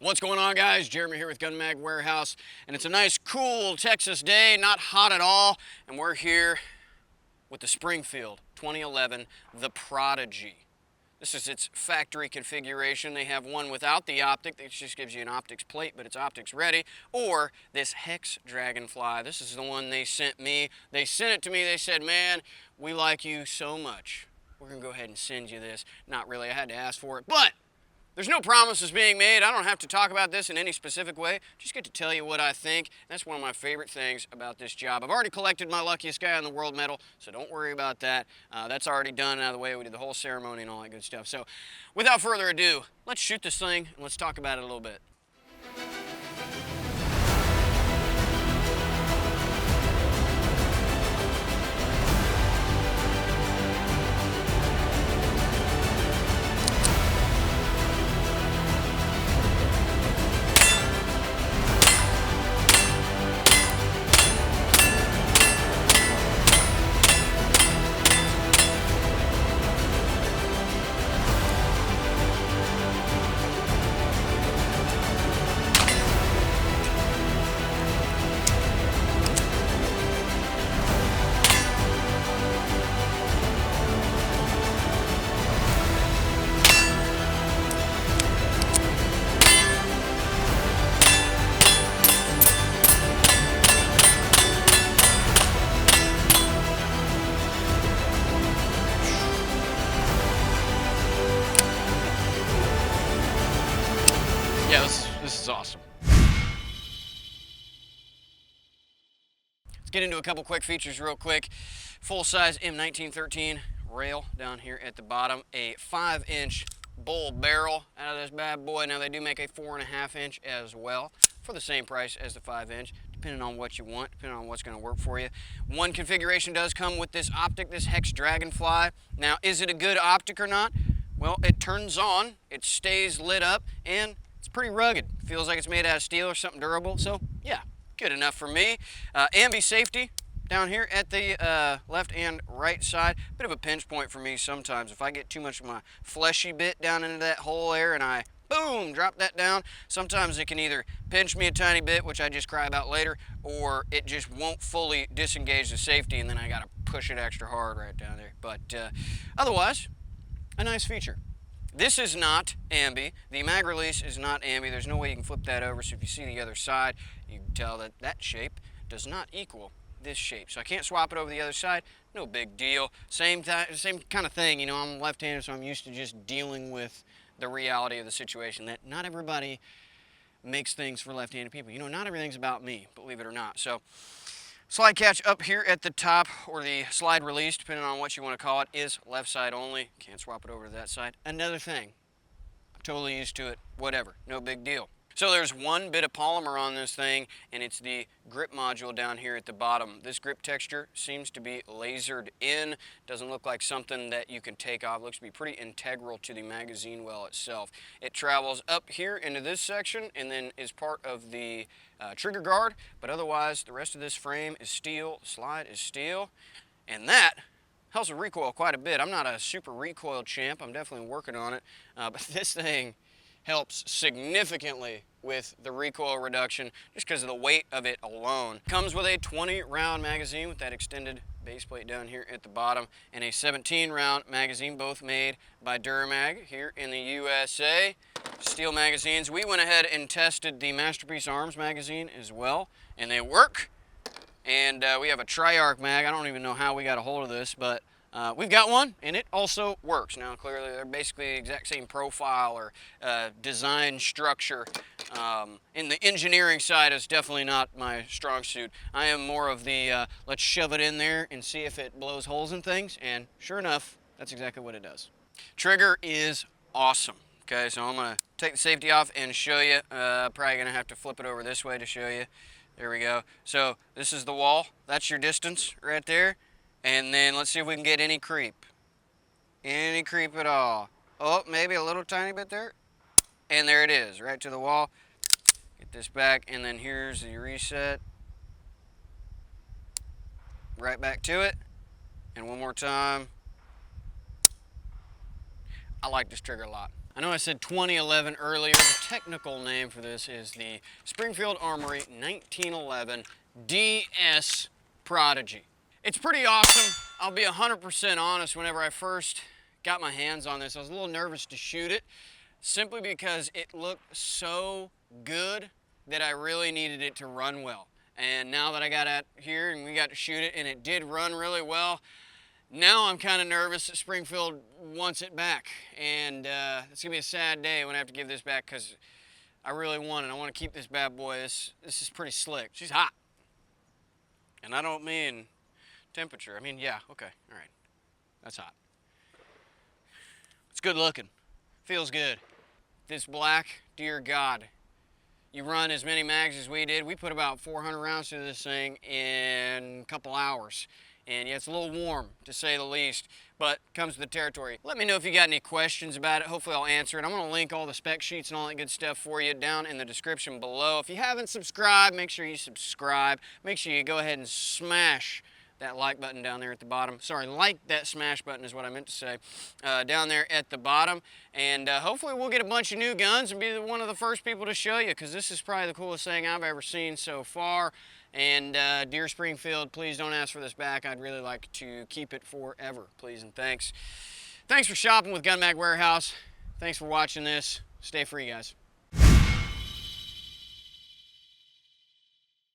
What's going on, guys? Jeremy here with GunMagWarehouse, and it's a nice cool Texas day, not hot at all, and we're here with the Springfield 2011 the Prodigy. This is its factory configuration. They have one without the optic that just gives you an optics plate, but it's optics ready, or this Hex Dragonfly. This is the one they sent me. They sent it to me. They said, man, we like you so much, we're gonna go ahead and send you this. Not really, I had to ask for it, but there's no promises being made. I don't have to talk about this in any specific way. Just get to tell you what I think. That's one of my favorite things about this job. I've already collected my luckiest guy on the world medal, so don't worry about that. That's already done out of the way. We did the whole ceremony and all that good stuff. So without further ado, let's shoot this thing and let's talk about it a little bit. Yeah, this is awesome. Let's get into a couple quick features real quick. Full-size M1913 rail down here at the bottom. A 5-inch bull barrel out of this bad boy. Now they do make a 4.5-inch as well for the same price as the 5-inch, depending on what you want, depending on what's going to work for you. One configuration does come with this optic, this Hex Dragonfly. Now, is it a good optic or not? Well, it turns on, it stays lit up, and it's pretty rugged. Feels like it's made out of steel or something durable, so yeah, good enough for me. Ambi safety down here at the left and right side. Bit of a pinch point for me sometimes. If I get too much of my fleshy bit down into that hole there and I, boom, drop that down, sometimes it can either pinch me a tiny bit, which I just cry about later, or it just won't fully disengage the safety and then I gotta push it extra hard right down there. But otherwise, a nice feature. This is not ambi. The mag release is not ambi. There's no way you can flip that over, so if you see the other side, you can tell that that shape does not equal this shape. So I can't swap it over the other side. No big deal. Same kind of thing. You know, I'm left-handed, so I'm used to just dealing with the reality of the situation that not everybody makes things for left-handed people. You know, not everything's about me, believe it or not. So slide catch up here at the top, or the slide release, depending on what you want to call it, is left side only. Can't swap it over to that side. Another thing, I'm totally used to it, whatever, no big deal. So there's one bit of polymer on this thing, and it's the grip module down here at the bottom. This grip texture seems to be lasered in. Doesn't look like something that you can take off. It looks to be pretty integral to the magazine well itself. It travels up here into this section and then is part of the trigger guard, but otherwise the rest of this frame is steel, slide is steel, and that helps with recoil quite a bit. I'm not a super recoil champ. I'm definitely working on it, but this thing helps significantly with the recoil reduction just because of the weight of it alone. Comes with a 20-round magazine with that extended base plate down here at the bottom, and a 17-round magazine, both made by Durmag here in the USA. Steel magazines. We went ahead and tested the Masterpiece Arms magazine as well, and they work. And we have a Triarch mag. I don't even know how we got a hold of this, but we've got one, and it also works. Now, clearly, they're basically the exact same profile or design structure. And the engineering side is definitely not my strong suit. I am more of the let's shove it in there and see if it blows holes in things, and sure enough, that's exactly what it does. Trigger is awesome. Okay, so I'm going to take the safety off and show you. Probably going to have to flip it over this way to show you. There we go. So this is the wall. That's your distance right there. And then let's see if we can get any creep. Any creep at all. Oh, maybe a little tiny bit there. And there it is, right to the wall. Get this back, and then here's the reset. Right back to it. And one more time. I like this trigger a lot. I know I said 2011 earlier. The technical name for this is the Springfield Armory 1911 DS Prodigy. It's pretty awesome. I'll be 100% honest, whenever I first got my hands on this, I was a little nervous to shoot it, simply because it looked so good that I really needed it to run well. And now that I got out here and we got to shoot it and it did run really well, now I'm kind of nervous that Springfield wants it back. And it's gonna be a sad day when I have to give this back, because I really want it. I want to keep this bad boy. This is pretty slick. She's hot. And I don't mean temperature. I mean, yeah, okay, all right. That's hot. It's good looking. Feels good. This black, dear God. You run as many mags as we did. We put about 400 rounds through this thing in a couple hours. And yeah, it's a little warm, to say the least, but comes with the territory. Let me know if you got any questions about it. Hopefully I'll answer it. I'm gonna link all the spec sheets and all that good stuff for you down in the description below. If you haven't subscribed, make sure you subscribe. Make sure you go ahead and smash that like button down there at the bottom. Sorry, like that smash button is what I meant to say. Down there at the bottom. And hopefully we'll get a bunch of new guns and be one of the first people to show you, because this is probably the coolest thing I've ever seen so far. And dear Springfield, please don't ask for this back. I'd really like to keep it forever, please and thanks. Thanks for shopping with GunMagWarehouse. Thanks for watching this. Stay free, guys.